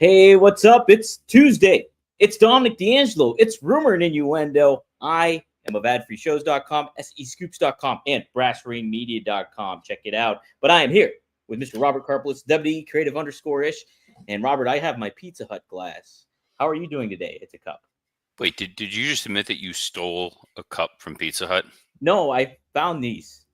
Hey, what's up? It's Tuesday. It's Dominic D'Angelo. It's Rumor and Innuendo. I am of adfreeshows.com, SEScoops.com, and brassrainmedia.com. Check it out. But I am here with Mr. Robert Karplis, WE Creative _ish. And Robert, I have my Pizza Hut glass. How are you doing today? It's a cup. Wait, did you just admit that you stole a cup from Pizza Hut? No, I found these.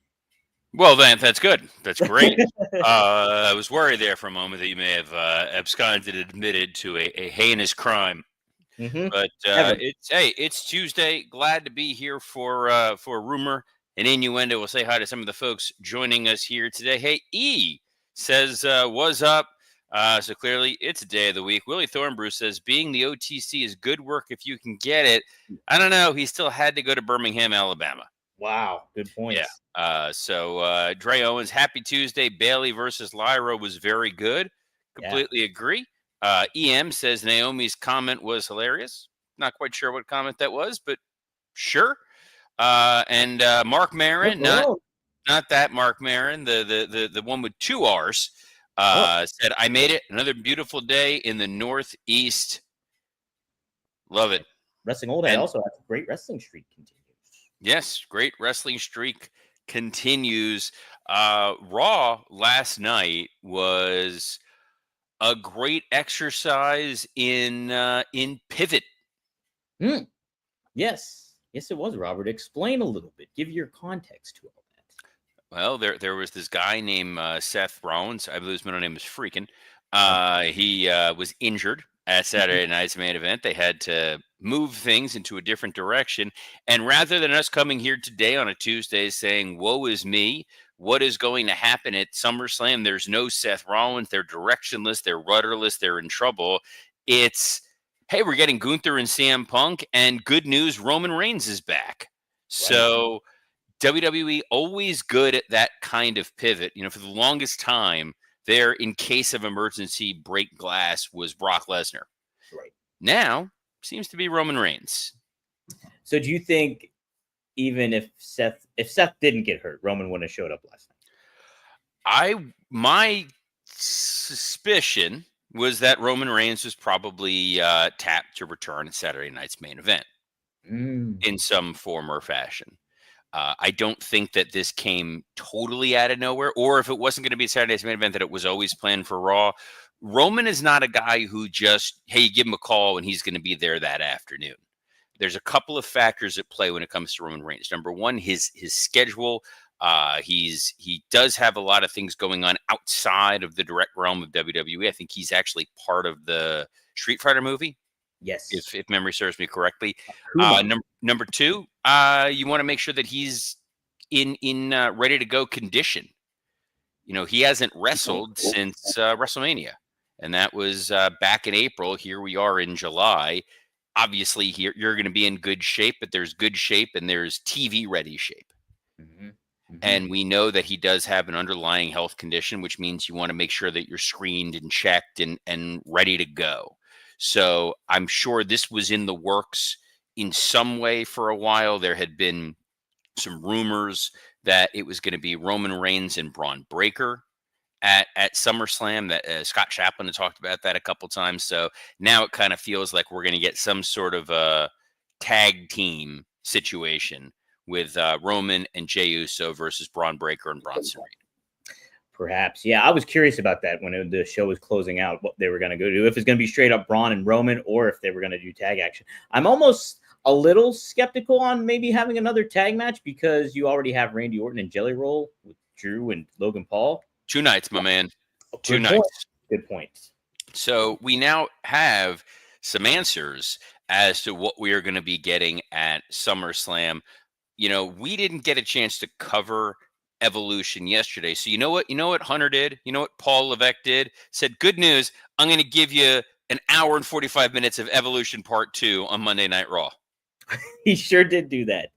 Well, then that's good. That's great. I was worried there for a moment that you may have absconded and admitted to a heinous crime. Mm-hmm. But it's Tuesday. Glad to be here for Rumor and Innuendo. We'll say hi to some of the folks joining us here today. Hey, E says was up. So clearly it's a day of the week. Willie Thornbrew says being the OTC is good work if you can get it. I don't know. He still had to go to Birmingham, Alabama. Wow, good points. Yeah. So Dre Owens, happy Tuesday. Bailey versus Lyra was very good. Completely agree. EM says Naomi's comment was hilarious. Not quite sure what comment that was, but sure. And Mark Marin, not that Mark Marin, the one with two R's, said, I made it. Another beautiful day in the Northeast. Love it. Wrestling Old Head also has a great wrestling streak continues. Yes, great wrestling streak continues. Raw last night was a great exercise in pivot. Yes, it was, Robert. Explain a little bit. Give your context to all that. Well, there was this guy named Seth Rollins. I believe his middle name is Freakin. He was injured at Saturday night's main event. They had to move things into a different direction. And rather than us coming here today on a Tuesday saying, woe is me, what is going to happen at SummerSlam? There's no Seth Rollins. They're directionless. They're rudderless. They're in trouble. It's, hey, we're getting Gunther and CM Punk. And good news, Roman Reigns is back. Right. So WWE always good at that kind of pivot. You know, for the longest time, there, in case of emergency, break glass was Brock Lesnar. Right. Now, seems to be Roman Reigns. So do you think even if Seth didn't get hurt, Roman wouldn't have showed up last night? My suspicion was that Roman Reigns was probably tapped to return at Saturday night's main event in some form or fashion. I don't think that this came totally out of nowhere, or if it wasn't going to be Saturday's main event, that it was always planned for Raw. Roman is not a guy who just, hey, you give him a call and he's going to be there that afternoon. There's a couple of factors at play when it comes to Roman Reigns. Number one, his schedule. He does have a lot of things going on outside of the direct realm of WWE. I think he's actually part of the Street Fighter movie. Yes, if memory serves me correctly. Number two, you want to make sure that he's in ready to go condition. You know, he hasn't wrestled since WrestleMania, and that was back in April. Here we are in July. Obviously, you're going to be in good shape, but there's good shape and there's TV ready shape. And we know that he does have an underlying health condition, which means you want to make sure that you're screened and checked and ready to go. So I'm sure this was in the works in some way for a while. There had been some rumors that it was going to be Roman Reigns and Braun Breaker at SummerSlam. That Scott Chaplin had talked about that a couple times. So now it kind of feels like we're going to get some sort of a tag team situation with Roman and Jey Uso versus Braun Breaker and Bronson Reed. Perhaps. Yeah, I was curious about that when the show was closing out, what they were going to go do, if it's going to be straight up Braun and Roman, or if they were going to do tag action. I'm almost a little skeptical on maybe having another tag match because you already have Randy Orton and Jelly Roll with Drew and Logan Paul. 2 nights, my man. Two Good nights. Point. Good point. So we now have some answers as to what we are going to be getting at SummerSlam. You know, we didn't get a chance to cover Evolution yesterday. So you know what Hunter did? You know what Paul Levesque did? Said, good news, I'm going to give you an hour and 45 minutes of Evolution Part 2 on Monday Night Raw. He sure did do that.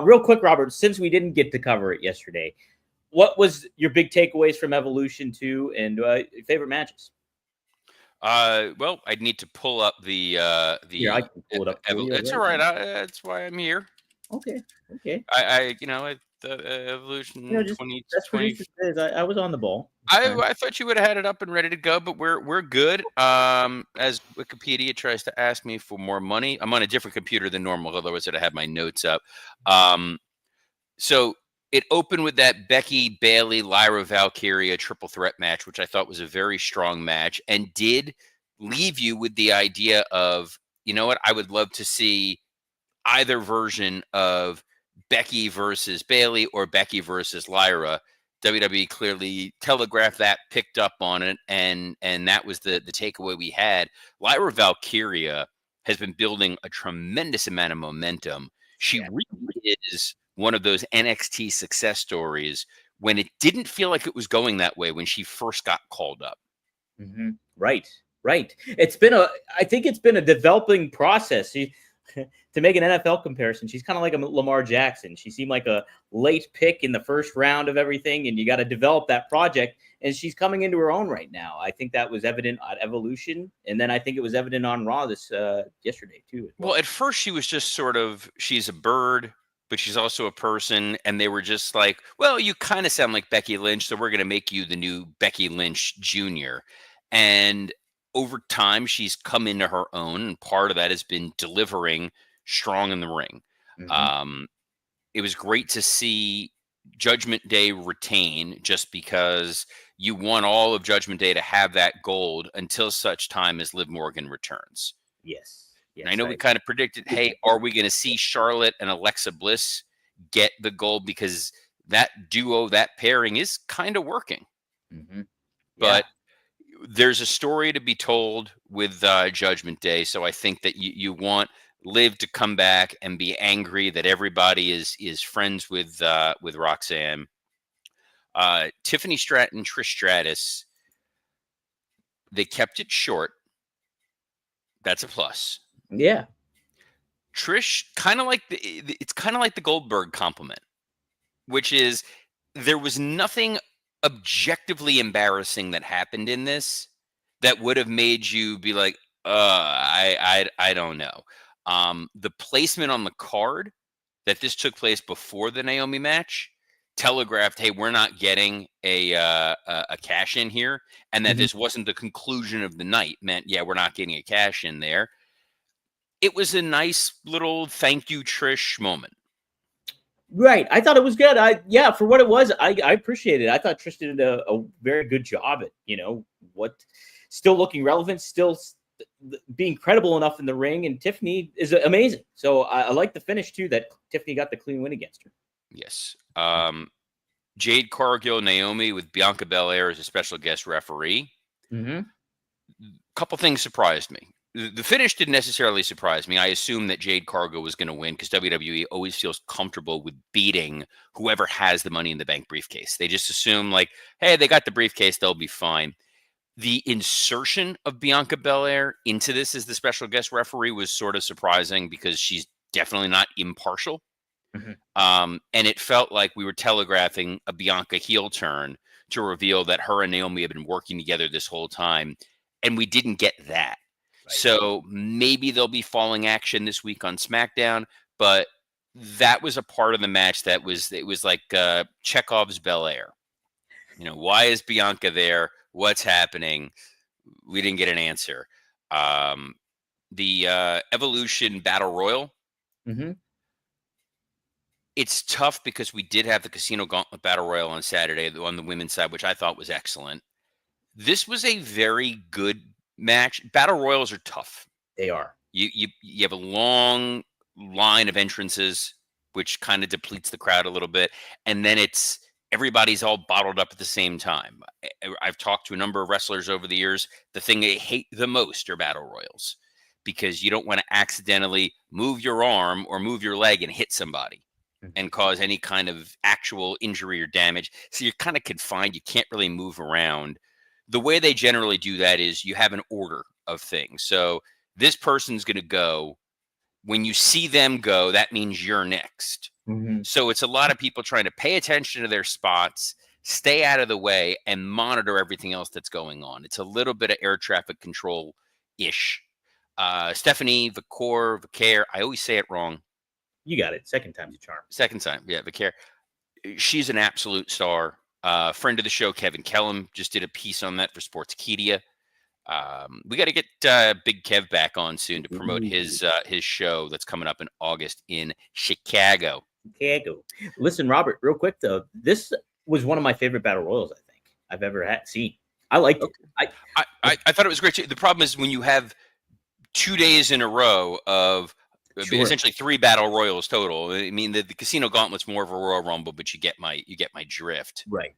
Real quick, Robert, since we didn't get to cover it yesterday, what was your big takeaways from Evolution 2 and favorite matches? Well, I'd need to pull up the Here, I can pull it up. It's all right. That's why I'm here. Okay. I Evolution Just 2020? best producer biz. I was on the ball. I thought you would have had it up and ready to go, but we're good. As Wikipedia tries to ask me for more money, I'm on a different computer than normal. Otherwise, I'd have my notes up. So it opened with that Becky Bailey Lyra Valkyria triple threat match, which I thought was a very strong match, and did leave you with the idea of, you know what, I would love to see either version of Becky versus Bailey or Becky versus Lyra. WWE clearly telegraphed that, picked up on it, and that was the takeaway we had. Lyra Valkyria has been building a tremendous amount of momentum. She Yeah. really is one of those NXT success stories when it didn't feel like it was going that way when she first got called up. Mm-hmm. Right. I think it's been a developing process. To make an NFL comparison, she's kind of like a Lamar Jackson. She seemed like a late pick in the first round of everything, and you got to develop that project. And she's coming into her own right now. I think that was evident at Evolution, and then I think it was evident on Raw this yesterday too. As Well, at first she was just sort of, she's a bird, but she's also a person, and they were just like, well, you kind of sound like Becky Lynch, so we're going to make you the new Becky Lynch Jr. And over time, she's come into her own, and part of that has been delivering strong in the ring. Mm-hmm. It was great to see Judgment Day retain, just because you want all of Judgment Day to have that gold until such time as Liv Morgan returns. Yes. And I know we kind of predicted, hey, are we going to see Charlotte and Alexa Bliss get the gold? Because that duo, that pairing is kind of working. Mm-hmm. But there's a story to be told with Judgment Day. So I think that you want Liv to come back and be angry that everybody is friends with Roxanne. Tiffany Stratton, Trish Stratus, they kept it short. That's a plus. Yeah. Trish, it's kind of like the Goldberg compliment, which is there was nothing objectively embarrassing that happened in this that would have made you be like, I don't know. The placement on the card that this took place before the Naomi match telegraphed, hey, we're not getting a cash in here, and that this wasn't the conclusion of the night meant, yeah, we're not getting a cash in there. It was a nice little thank you, Trish moment. Right. I thought it was good. For what it was, I appreciate it. I thought Trish did a very good job at, still looking relevant, still being credible enough in the ring. And Tiffany is amazing. So I like the finish too, that Tiffany got the clean win against her. Yes. Jade Cargill, Naomi with Bianca Belair as a special guest referee. Mm-hmm. Couple things surprised me. The finish didn't necessarily surprise me. I assumed that Jade Cargill was going to win because WWE always feels comfortable with beating whoever has the Money in the Bank briefcase. They just assume, like, hey, they got the briefcase, they'll be fine. The insertion of Bianca Belair into this as the special guest referee was sort of surprising because she's definitely not impartial. Mm-hmm. And it felt like we were telegraphing a Bianca heel turn to reveal that her and Naomi have been working together this whole time. And we didn't get that. Right. So maybe there'll be falling action this week on SmackDown, but that was a part of the match it was like Chekhov's Belair. Why is Bianca there? What's happening? We didn't get an answer. The Evolution Battle Royal. Mm-hmm. It's tough because we did have the Casino Gauntlet Battle Royal on Saturday on the women's side, which I thought was excellent. This was a very good match. Battle Royals are tough. They are. You have a long line of entrances, which kind of depletes the crowd a little bit. And then everybody's all bottled up at the same time. I've talked to a number of wrestlers over the years. The thing they hate the most are Battle Royals because you don't want to accidentally move your arm or move your leg and hit somebody and cause any kind of actual injury or damage. So you're kind of confined. You can't really move around. The way they generally do that is you have an order of things. So this person's going to go. When you see them go, that means you're next. Mm-hmm. So it's a lot of people trying to pay attention to their spots, stay out of the way, and monitor everything else that's going on. It's a little bit of air traffic control-ish. Stephanie Vaquer, I always say it wrong. You got it. Second time's a charm. Second time. Yeah, Vaquer. she's an absolute star. Friend of the show, Kevin Kellum, just did a piece on that for Sportskeeda. We got to get Big Kev back on soon to promote his show that's coming up in August in Chicago. Listen, Robert, real quick though, this was one of my favorite battle royals I think I've ever seen. I liked it. I thought it was great too. The problem is when you have 2 days in a row of essentially 3 battle royals total. I mean, the Casino Gauntlet's more of a Royal Rumble, but you get my drift. Right.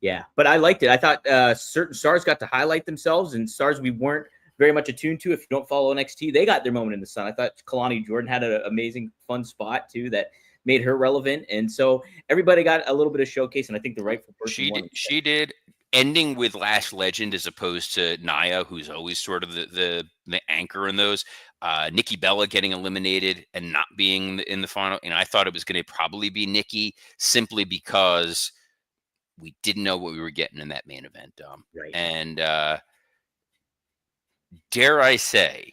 Yeah, but I liked it. I thought certain stars got to highlight themselves, and stars we weren't very much attuned to. If you don't follow NXT, they got their moment in the sun. I thought Kalani Jordan had an amazing, fun spot too that made her relevant, and so everybody got a little bit of showcase. And I think the rightful person she did. Ending with Last Legend as opposed to Nia, who's always sort of the anchor in those. Nikki Bella getting eliminated and not being in the final. And I thought it was going to probably be Nikki simply because we didn't know what we were getting in that main event. Right. And dare I say,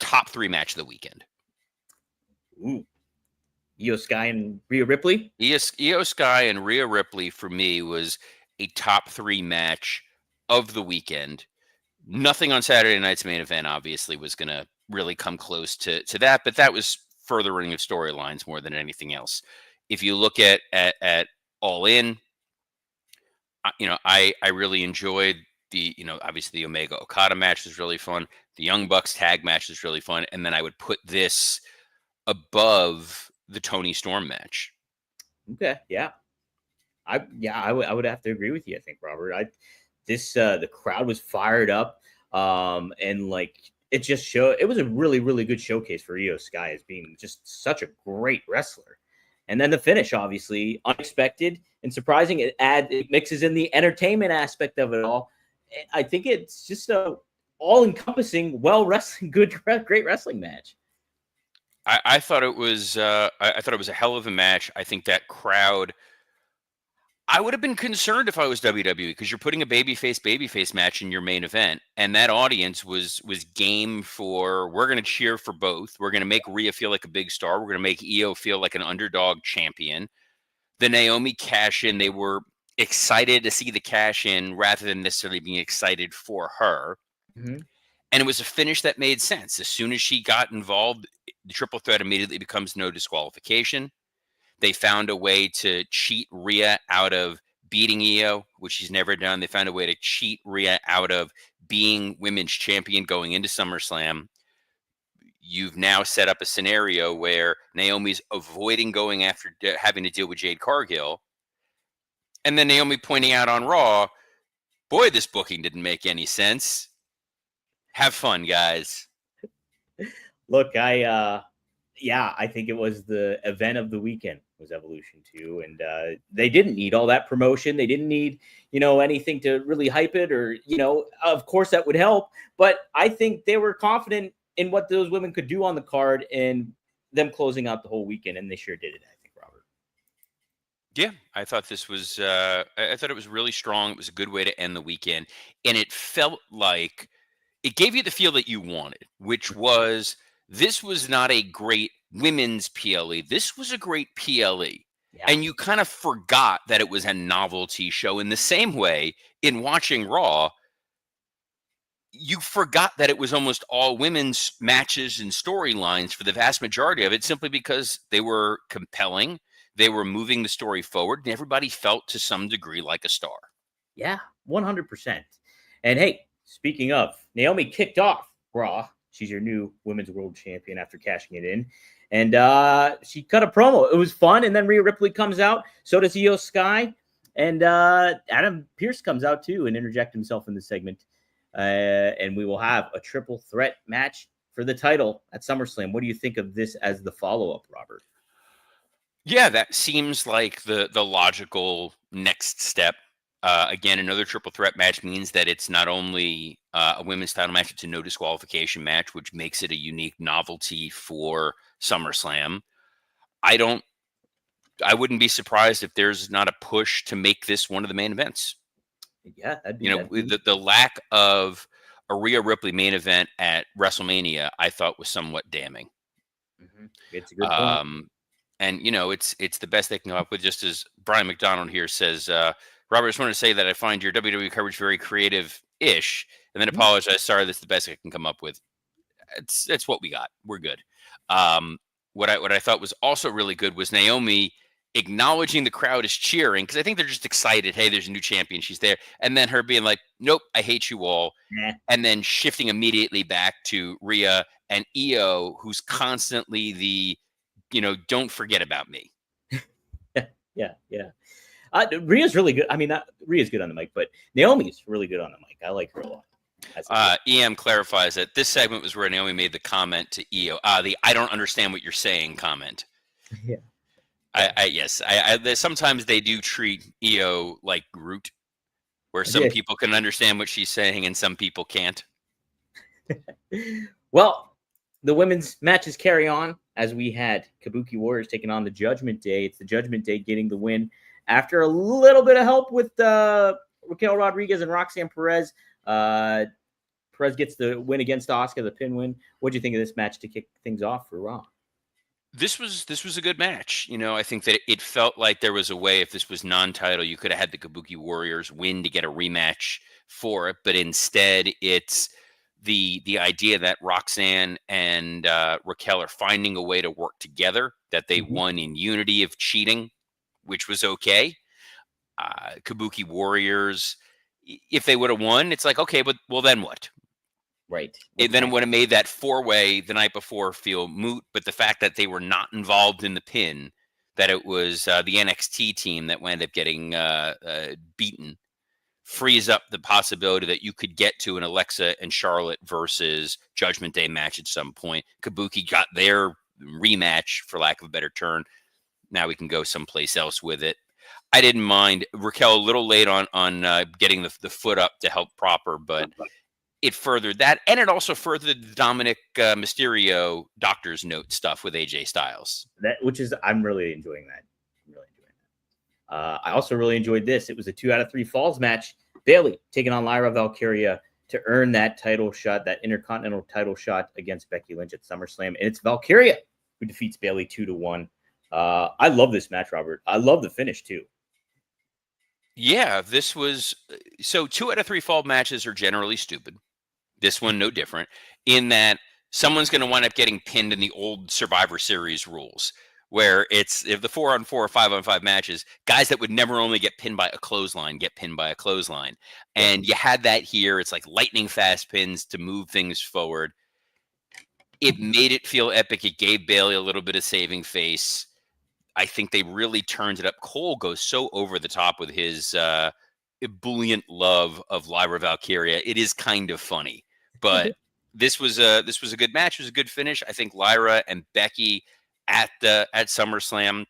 top 3 match of the weekend. Ooh. Io Sky and Rhea Ripley? Io Sky and Rhea Ripley for me was a top 3 match of the weekend. Nothing on Saturday night's main event obviously was going to really come close to that, but that was furthering of storylines more than anything else. If you look at All In, I really enjoyed the, obviously the Omega Okada match was really fun. The Young Bucks tag match was really fun. And then I would put this above the Tony Storm match. Okay. Yeah. I would have to agree with you. I think, Robert, the crowd was fired up. And like, it just showed, it was a really, really good showcase for Io Sky as being just such a great wrestler. And then the finish, obviously unexpected and surprising. It mixes in the entertainment aspect of it all. I think it's just a all-encompassing, great wrestling match. I thought it was I thought it was a hell of a match. I think that crowd, I would have been concerned if I was WWE because you're putting a babyface match in your main event, and that audience was game for, we're going to cheer for both. We're going to make Rhea feel like a big star. We're going to make Io feel like an underdog champion. The Naomi cash in, they were excited to see the cash in rather than necessarily being excited for her. Mm-hmm. And it was a finish that made sense. As soon as she got involved, the triple threat immediately becomes no disqualification. They found a way to cheat Rhea out of beating Io, which she's never done. They found a way to cheat Rhea out of being women's champion going into SummerSlam. You've now set up a scenario where Naomi's avoiding going after having to deal with Jade Cargill. And then Naomi pointing out on Raw, boy, this booking didn't make any sense. Have fun, guys. Look, I think it was the event of the weekend was Evolution 2. And they didn't need all that promotion. They didn't need, anything to really hype it or, of course that would help. But I think they were confident in what those women could do on the card and them closing out the whole weekend. And they sure did it, I think, Robert. Yeah, I thought this was, I thought it was really strong. It was a good way to end the weekend. And it felt like it gave you the feel that you wanted, which was, this was not a great women's PLE. This was a great PLE. Yeah. And you kind of forgot that it was a novelty show in the same way in watching Raw. You forgot that it was almost all women's matches and storylines for the vast majority of it, simply because they were compelling. They were moving the story forward, and everybody felt to some degree like a star. Yeah, 100%. And hey, speaking of, Naomi kicked off Raw. She's your new women's world champion after cashing it in. And she cut a promo. It was fun. And then Rhea Ripley comes out. So does Io Sky. And Adam Pearce comes out too and interject himself in the segment. And we will have a triple threat match for the title at SummerSlam. What do you think of this as the follow-up, Robert? Yeah, that seems like the logical next step. Again, another triple threat match means that it's not only a women's title match, it's a no disqualification match, which makes it a unique novelty for SummerSlam. I wouldn't be surprised if there's not a push to make this one of the main events. Yeah, the lack of a Rhea Ripley main event at WrestleMania, I thought was somewhat damning. Mm-hmm. It's a good point. And it's the best they can come up with. Just as Brian McDonald here says, Robert, I just want to say that I find your WWE coverage very creative-ish, and then apologize. Sorry, that's the best I can come up with. It's what we got. We're good. What I thought was also really good was Naomi acknowledging the crowd is cheering, because I think they're just excited. Hey, there's a new champion. She's there. And then her being like, nope, I hate you all. Nah. And then shifting immediately back to Rhea and Io, who's constantly the, don't forget about me. Yeah. Rhea's really good. I mean, Rhea's good on the mic, but Naomi's really good on the mic. I like her a lot. EM clarifies that this segment was where Naomi made the comment to Io, the "I don't understand what you're saying" comment. Yeah. Yes. Sometimes they do treat Io like Groot, where some people can understand what she's saying and some people can't. Well, the women's matches carry on as we had Kabuki Warriors taking on the Judgment Day. It's the Judgment Day getting the win after a little bit of help with Raquel Rodriguez and Roxanne Perez. Perez gets the win against Asuka, the pin win. What do you think of this match to kick things off for Raw? This was a good match. I think that it felt like there was a way, if this was non-title, you could have had the Kabuki Warriors win to get a rematch for it. But instead, it's the idea that Roxanne and Raquel are finding a way to work together, that they won in unity of cheating, which was okay. Kabuki Warriors, if they would have won, it's like, okay, but then what? Right. Then it would have made that four-way the night before feel moot. But the fact that they were not involved in the pin, that it was the NXT team that wound up getting beaten, frees up the possibility that you could get to an Alexa and Charlotte versus Judgment Day match at some point. Kabuki got their rematch, for lack of a better term. Now we can go someplace else with it. I didn't mind Raquel a little late on getting the foot up to help proper, but it furthered that, and it also furthered the Dominic Mysterio doctor's note stuff with AJ Styles. I'm really enjoying that. I also really enjoyed this. It was a 2 out of 3 falls match. Bayley taking on Lyra Valkyria to earn that title shot, that Intercontinental title shot against Becky Lynch at SummerSlam, and it's Valkyria who defeats Bayley 2-1. I love this match, Robert. I love the finish too. Yeah, this was so 2 out of 3 fall matches are generally stupid. This one, no different, in that someone's going to wind up getting pinned in the old Survivor Series rules, where it's if the 4-on-4 or 5-on-5 matches, guys that would never only get pinned by a clothesline get pinned by a clothesline. And you had that here. It's like lightning fast pins to move things forward. It made it feel epic. It gave Bayley a little bit of saving face. I think they really turned it up. Cole goes so over the top with his ebullient love of Lyra Valkyria. It is kind of funny, but this was a good match. It was a good finish. I think Lyra and Becky at SummerSlam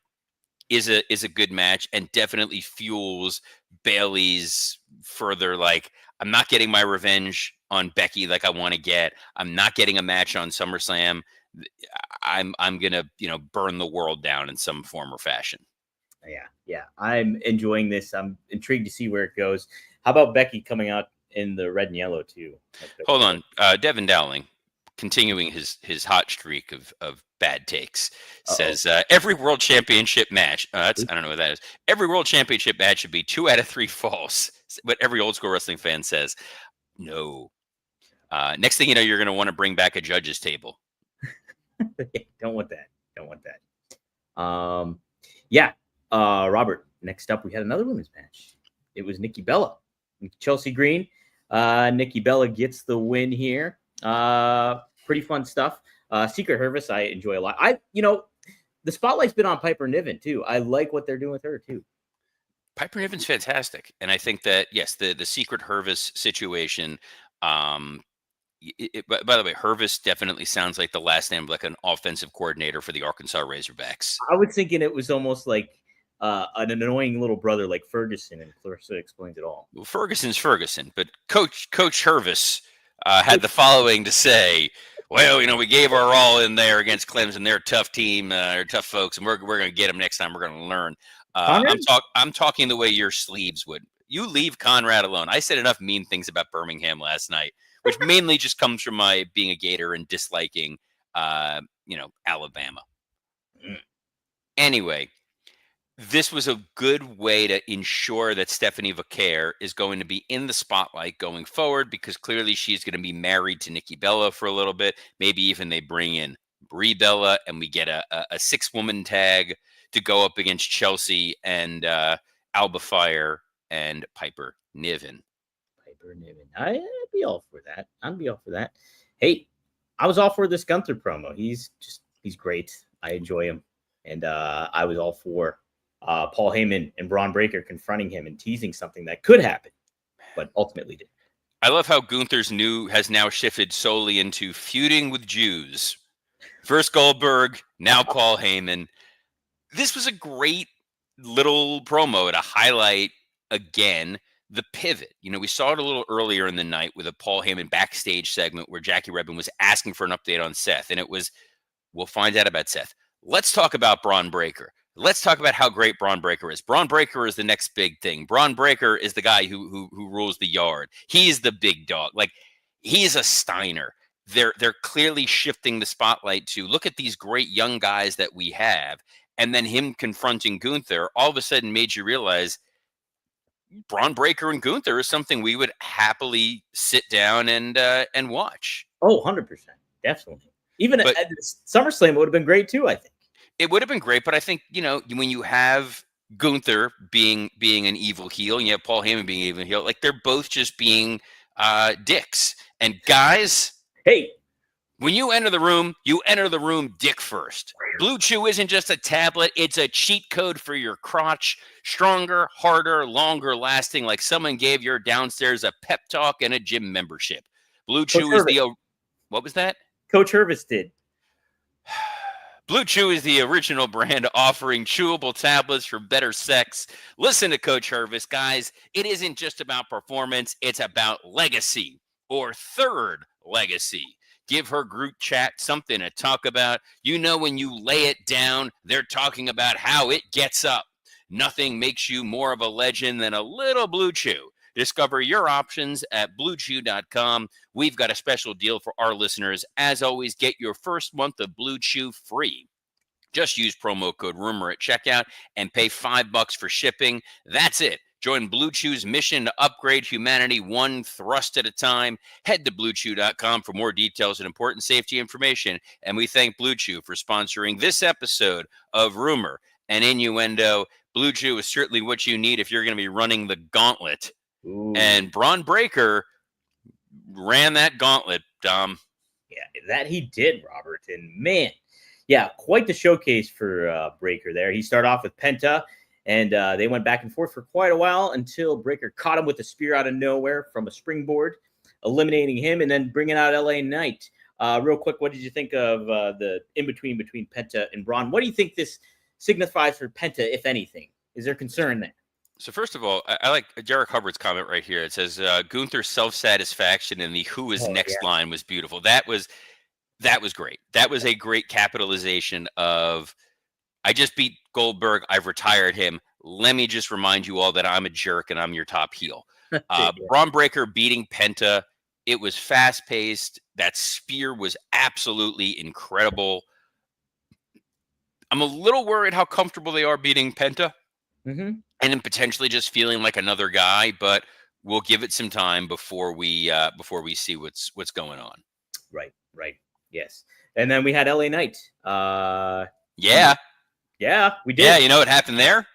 is a good match, and definitely fuels Bayley's further, like, I'm not getting my revenge on Becky like I want to get. I'm not getting a match on SummerSlam. I'm gonna burn the world down in some form or fashion. Yeah. I'm enjoying this. I'm intrigued to see where it goes. How about Becky coming out in the red and yellow too? Hold on, Devin Dowling, continuing his hot streak of bad takes, says every world championship match. I don't know what that is. Every world championship match should be 2 out of 3 falls. What every old school wrestling fan says. No. Next thing you know, you're going to want to bring back a judge's table. Don't want that. Yeah. Robert, next up, we had another women's match. It was Nikki Bella, Chelsea Green. Nikki Bella gets the win here. Pretty fun stuff. Secret Service, I enjoy a lot. The spotlight's been on Piper Niven too. I like what they're doing with her too. Piper Niven's fantastic, and I think that yes, the Secret Hervis situation. By the way, Hervis definitely sounds like the last name of like an offensive coordinator for the Arkansas Razorbacks. I was thinking it was almost like an annoying little brother like Ferguson, and Clarissa explains it all. Well, Ferguson's Ferguson, but Coach Hervis had the following to say. Well, we gave our all in there against Clemson. They're a tough team. They're tough folks, and we're going to get them next time. We're going to learn. I'm talking the way your sleeves would. You leave Conrad alone. I said enough mean things about Birmingham last night, which mainly just comes from my being a Gator and disliking, Alabama. Anyway, this was a good way to ensure that Stephanie Vaquer is going to be in the spotlight going forward, because clearly she's going to be married to Nikki Bella for a little bit. Maybe even they bring in Brie Bella and we get a 6-woman tag to go up against Chelsea and Alba Fire and Piper Niven. I'd be all for that. I'd be all for that. Hey, I was all for this Gunther promo. He's great. I enjoy him. And I was all for Paul Heyman and Braun Breaker confronting him and teasing something that could happen, but ultimately did. I love how Gunther's has now shifted solely into feuding with Jews. First Goldberg, now Paul Heyman. This was a great little promo to highlight, again, the pivot. We saw it a little earlier in the night with a Paul Heyman backstage segment where Jackie Redmond was asking for an update on Seth, and it was, we'll find out about Seth. Let's talk about Braun Breaker. Let's talk about how great Braun Breaker is. Braun Breaker is the next big thing. Braun Breaker is the guy who rules the yard. He's the big dog. Like, he's a Steiner. They're clearly shifting the spotlight to look at these great young guys that we have, and then him confronting Gunther all of a sudden made you realize Braun Breaker and Gunther is something we would happily sit down and watch. Oh, 100%. Definitely. Even at SummerSlam would have been great too, I think. It would have been great, but I think, when you have Gunther being an evil heel and you have Paul Heyman being an evil heel, like, they're both just being dicks. And guys, hey, when you enter the room dick first. Blue Chew isn't just a tablet. It's a cheat code for your crotch. Stronger, harder, longer lasting, like someone gave your downstairs a pep talk and a gym membership. Blue Chew is what was that? Coach Hervis did. Blue Chew is the original brand offering chewable tablets for better sex. Listen to Coach Hervis, guys. It isn't just about performance. It's about legacy, or third legacy. Give her group chat something to talk about. When you lay it down, they're talking about how it gets up. Nothing makes you more of a legend than a little Blue Chew. Discover your options at BlueChew.com. We've got a special deal for our listeners. As always, get your first month of Blue Chew free. Just use promo code RUMOR at checkout and pay $5 for shipping. That's it. Join Blue Chew's mission to upgrade humanity one thrust at a time. Head to BlueChew.com for more details and important safety information. And we thank Blue Chew for sponsoring this episode of Rumor and Innuendo. Blue Chew is certainly what you need if you're going to be running the gauntlet. Ooh. And Braun Breaker ran that gauntlet, Dom. Yeah, that he did, Robert. And man, yeah, quite the showcase for Breaker there. He started off with Penta, and they went back and forth for quite a while until Breaker caught him with a spear out of nowhere from a springboard, eliminating him, and then bringing out LA Knight. Real quick, what did you think of the in-between between Penta and Braun? What do you think this signifies for Penta, if anything? Is there concern there? So first of all, I like Derek Hubbard's comment right here. It says Gunther's self-satisfaction in the "Who is next" line was beautiful. That was great. That was a great capitalization of, I just beat Goldberg. I've retired him. Let me just remind you all that I'm a jerk and I'm your top heel. Braun Breaker beating Penta. It was fast-paced. That spear was absolutely incredible. I'm a little worried how comfortable they are beating Penta. Mm-hmm. And then potentially just feeling like another guy, but we'll give it some time before we see what's going on. Right. Yes. And then we had LA Knight. Yeah, we did. Yeah, you know what happened there?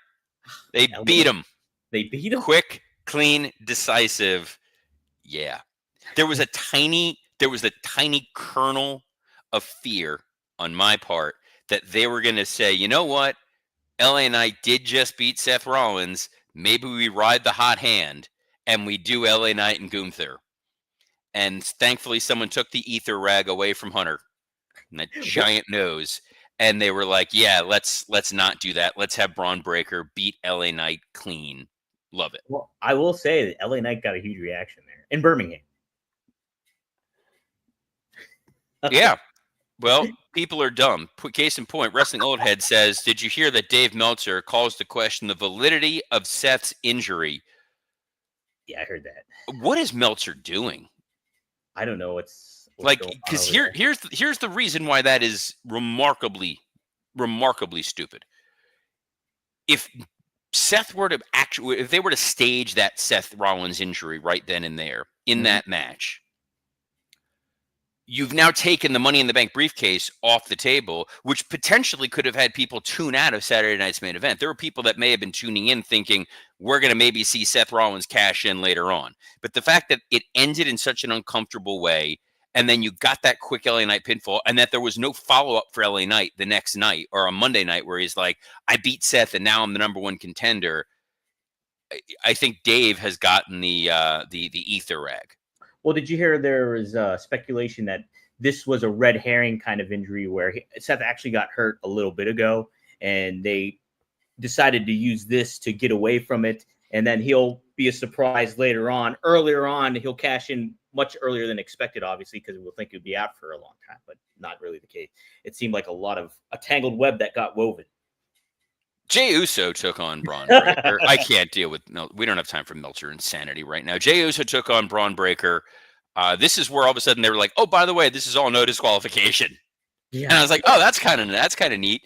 They beat him. They beat him. Quick, clean, decisive. Yeah. There was a tiny kernel of fear on my part that they were going to say, you know what? LA Knight did just beat Seth Rollins. Maybe we ride the hot hand and we do LA Knight and Gunther. And thankfully, someone took the ether rag away from Hunter and that giant nose. And they were like, yeah, let's not do that. Let's have Braun Breaker beat LA Knight clean. Love it. Well, I will say that LA Knight got a huge reaction there in Birmingham. Yeah. Well, people are dumb. Case in point, Wrestling Old Head says, did you hear that Dave Meltzer calls to question the validity of Seth's injury? Yeah, I heard that. What is Meltzer doing? I don't know. What's like, because here's the reason why that is remarkably stupid. if Seth were to if they were to stage that Seth Rollins injury right then and there in that match, you've now taken the Money in the Bank briefcase off the table, which potentially could have had people tune out of Saturday night's main event. There were people that may have been tuning in thinking we're going to maybe see Seth Rollins cash in later on. But the fact that it ended in such an uncomfortable way, and then you got that quick LA Knight pinfall, and that there was no follow-up for LA Knight the next night or on Monday night where he's like, I beat Seth and now I'm the number one contender. I think Dave has gotten the ether rag. Well, did you hear there was speculation that this was a red herring kind of injury where Seth actually got hurt a little bit ago, and they decided to use this to get away from it, and then he'll be a surprise later on. Earlier on, he'll cash in much earlier than expected, obviously, because we'll think he'll be out for a long time, but not really the case. It seemed like a tangled web that got woven. Jey Uso took on Braun Breaker. I can't deal with we don't have time for Meltzer insanity right now. Jey Uso took on Braun Breaker. This is where all of a sudden they were like, oh, by the way, this is all no disqualification. Yeah. And I was like, oh, that's kind of neat.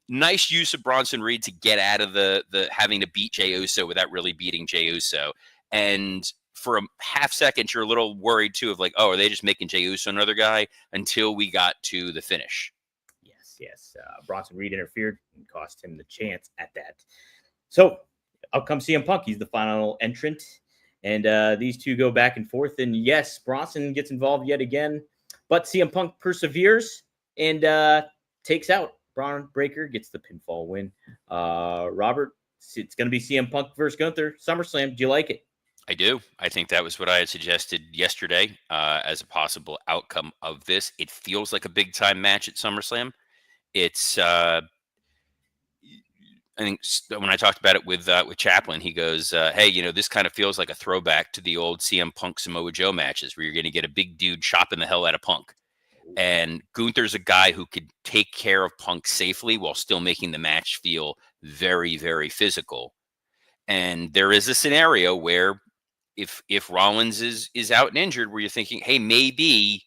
Nice use of Bronson Reed to get out of the having to beat Jey Uso without really beating Jey Uso. And for a half second, you're a little worried too of like, oh, are they just making Jey Uso another guy until we got to the finish? Yes. Bronson Reed interfered and cost him the chance at that. So out comes CM Punk. He's the final entrant. And these two go back and forth. And yes, Bronson gets involved yet again. But CM Punk perseveres and takes out Braun Breaker, gets the pinfall win. Robert, it's going to be CM Punk versus Gunther. SummerSlam. Do you like it? I do. I think that was what I had suggested yesterday as a possible outcome of this. It feels like a big-time match at SummerSlam. It's I think when I talked about it with Chaplin, he goes, hey, this kind of feels like a throwback to the old CM Punk Samoa Joe matches where you're going to get a big dude chopping the hell out of Punk. And Gunther's a guy who could take care of Punk safely while still making the match feel very, very physical. And there is a scenario where if Rollins is out and injured, where you're thinking, hey, maybe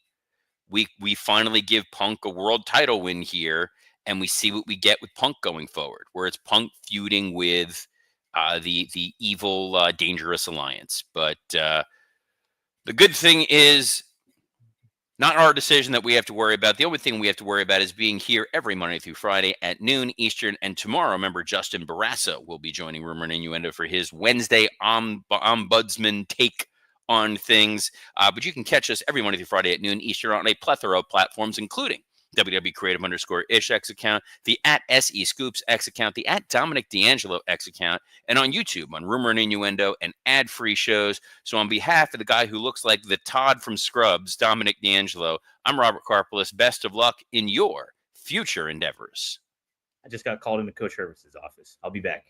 we finally give Punk a world title win here, and we see what we get with Punk going forward, where it's Punk feuding with the evil, dangerous alliance. But the good thing is not our decision that we have to worry about. The only thing we have to worry about is being here every Monday through Friday at noon Eastern. And tomorrow, remember, Justin Barrasso will be joining Rumor and Innuendo for his Wednesday Ombudsman take on things. But you can catch us every Monday through Friday at noon Eastern on a plethora of platforms, including WWE Creative_ish X account, the @SE Scoops X account, the @Dominic D'Angelo X account, and on YouTube on Rumor and Innuendo and ad-free shows. So on behalf of the guy who looks like the Todd from Scrubs, Dominic D'Angelo, I'm Robert Karpolis. Best of luck in your future endeavors. I just got called into Coach Hervis's office. I'll be back.